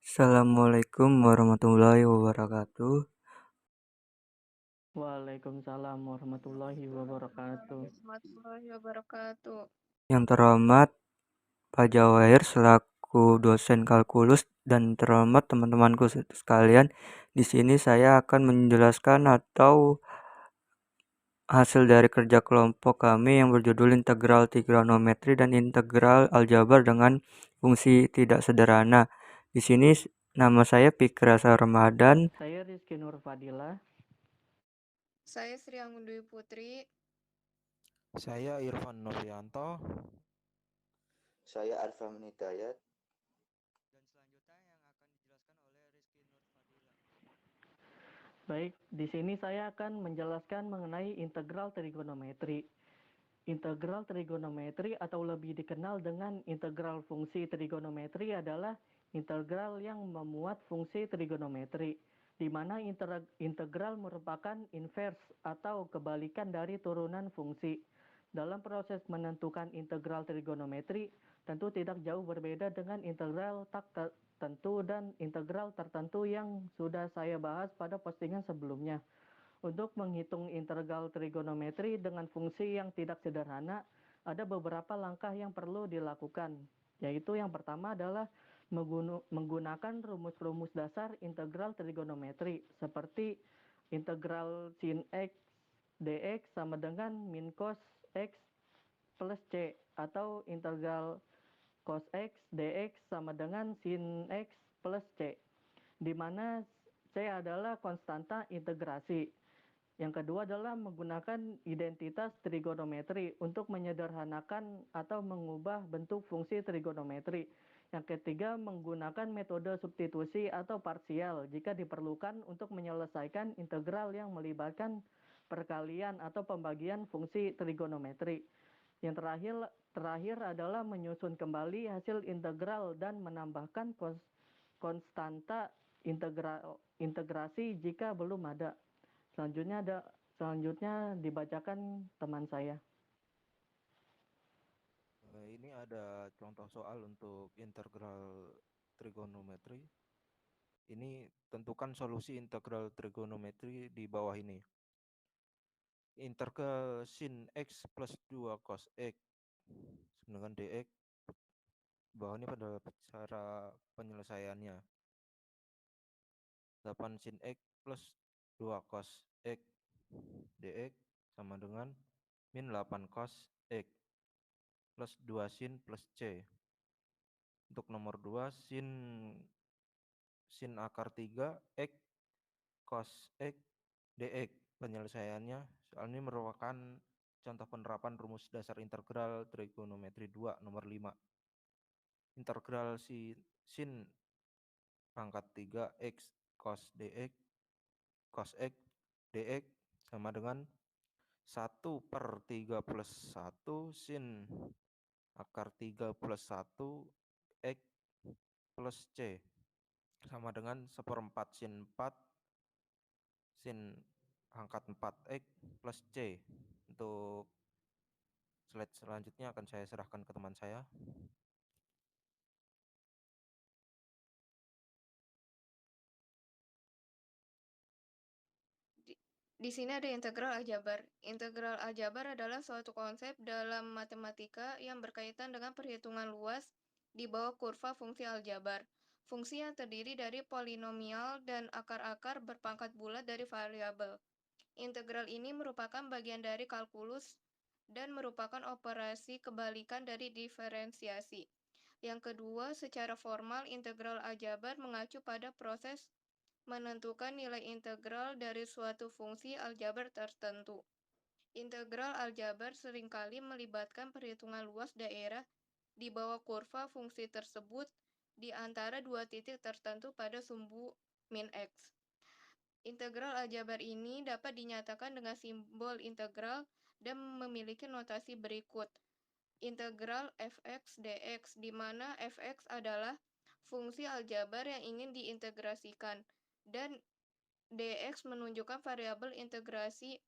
Assalamualaikum warahmatullahi wabarakatuh. Waalaikumsalam warahmatullahi wabarakatuh. Warahmatullahi wabarakatuh. Yang terhormat Pak Jawahir selaku dosen kalkulus dan terhormat teman-temanku sekalian, di sini saya akan menjelaskan atau hasil dari kerja kelompok kami yang berjudul integral trigonometri dan integral aljabar dengan fungsi tidak sederhana. Di sini nama saya Fikrasa Ramadan. Saya Rizky Nur Fadila. Saya Sri Anggun Putri. Saya Irfan Novianto. Saya Arfam Hidayat. Dan selanjutnya yang akan dijelaskan oleh Rizky Nur Fadila. Baik, di sini saya akan menjelaskan mengenai integral trigonometri. Integral trigonometri atau lebih dikenal dengan integral fungsi trigonometri adalah integral yang memuat fungsi trigonometri, di mana integral merupakan inverse atau kebalikan dari turunan fungsi. Dalam proses menentukan integral trigonometri, tentu tidak jauh berbeda dengan integral tak tertentu dan integral tertentu yang sudah saya bahas pada postingan sebelumnya. Untuk menghitung integral trigonometri dengan fungsi yang tidak sederhana, ada beberapa langkah yang perlu dilakukan, yaitu yang pertama adalah menggunakan rumus-rumus dasar integral trigonometri, seperti integral sin x dx sama dengan min cos x plus c, atau integral cos x dx sama dengan sin x plus c, di mana c adalah konstanta integrasi. Yang kedua adalah menggunakan identitas trigonometri untuk menyederhanakan atau mengubah bentuk fungsi trigonometri. Yang ketiga, menggunakan metode substitusi atau parsial jika diperlukan untuk menyelesaikan integral yang melibatkan perkalian atau pembagian fungsi trigonometri. Yang terakhir adalah menyusun kembali hasil integral dan menambahkan konstanta integrasi jika belum ada. Selanjutnya dibacakan teman saya. Ini ada contoh soal untuk integral trigonometri. Ini tentukan solusi integral trigonometri di bawah ini. Integral sin x plus 2 cos x dengan dx. Bawah ini pada cara penyelesaiannya. 8 sin x plus 2 cos x dx sama dengan min 8 cos x plus 2 sin plus c. Untuk nomor 2 sin akar 3 x cos x dx. Penyelesaiannya soal ini merupakan contoh penerapan rumus dasar integral trigonometri 2 nomor 5. Integral sin pangkat 3 x cos dx cos x dx sama dengan 1/3 plus 1 sin akar 3 plus 1 x plus c sama dengan 1/4 sin 4 sin angkat 4x plus c. Untuk slide selanjutnya akan saya serahkan ke teman saya. Di sini ada integral aljabar. Integral aljabar adalah suatu konsep dalam matematika yang berkaitan dengan perhitungan luas di bawah kurva fungsi aljabar. Fungsi yang terdiri dari polinomial dan akar-akar berpangkat bulat dari variabel. Integral ini merupakan bagian dari kalkulus dan merupakan operasi kebalikan dari diferensiasi. Yang kedua, secara formal, integral aljabar mengacu pada proses menentukan nilai integral dari suatu fungsi aljabar tertentu. Integral aljabar seringkali melibatkan perhitungan luas daerah di bawah kurva fungsi tersebut di antara dua titik tertentu pada sumbu min x. Integral aljabar ini dapat dinyatakan dengan simbol integral dan memiliki notasi berikut. Integral fx dx, di mana fx adalah fungsi aljabar yang ingin diintegrasikan, dan dx menunjukkan variabel integrasi,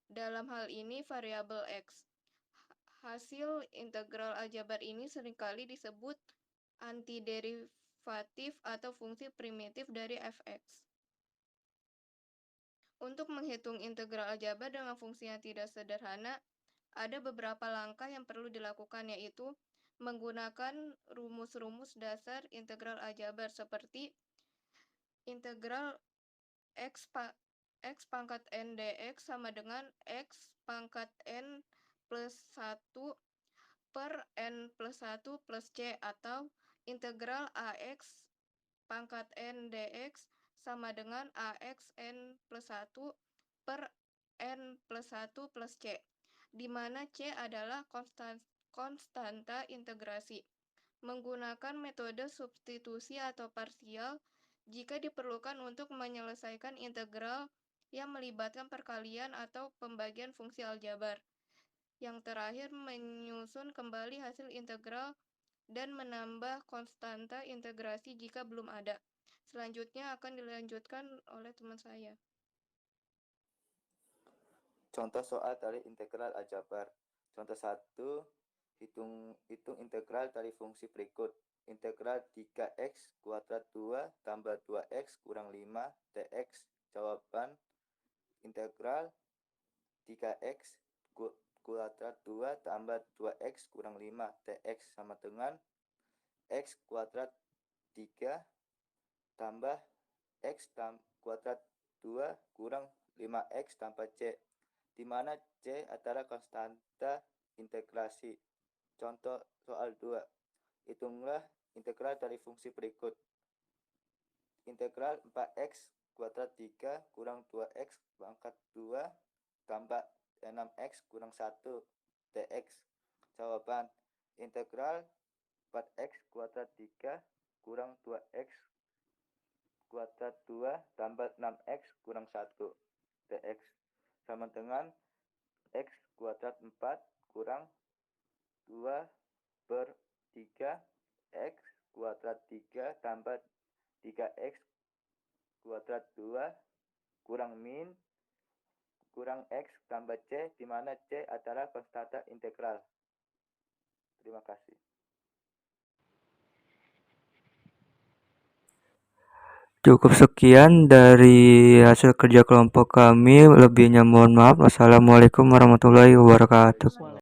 dalam hal ini variabel x. Hasil integral aljabar ini seringkali disebut antiderivatif derivatif atau fungsi primitif dari f(x). Untuk menghitung integral aljabar dengan fungsi yang tidak sederhana, ada beberapa langkah yang perlu dilakukan, yaitu menggunakan rumus-rumus dasar integral aljabar seperti integral x pangkat n dx sama dengan x pangkat n plus 1 per n plus 1 plus c, atau integral ax pangkat n dx sama dengan ax n plus 1 per n plus 1 plus c, di mana c adalah konstanta integrasi. Menggunakan metode substitusi atau parsial jika diperlukan untuk menyelesaikan integral yang melibatkan perkalian atau pembagian fungsi aljabar. Yang terakhir, menyusun kembali hasil integral dan menambah konstanta integrasi jika belum ada. Selanjutnya akan dilanjutkan oleh teman saya. Contoh soal dari integral aljabar. Contoh 1, hitung integral dari fungsi berikut. Integral 3x kuadrat 2 tambah 2x kurang 5 dx. Jawaban integral 3x kuadrat 2 tambah 2x kurang 5 dx sama dengan x kuadrat 3 tambah x kuadrat 2 kurang 5x tambah c, di mana c adalah konstanta integrasi. Contoh soal 2. Hitunglah integral dari fungsi berikut. Integral 4x kuadrat 3 kurang 2x pangkat 2 tambah 6x kurang 1 dx. Jawaban integral 4x kuadrat 3 kurang 2x kuadrat 2 tambah 6x kurang 1 dx sama dengan x kuadrat 4 kurang 2 per 3 x kuadrat 3 tambah 3x kuadrat 2 kurang min kurang x tambah c, di mana c adalah konstanta integral. Terima kasih. Cukup sekian dari hasil kerja kelompok kami. Lebihnya mohon maaf. Wassalamualaikum warahmatullahi wabarakatuh.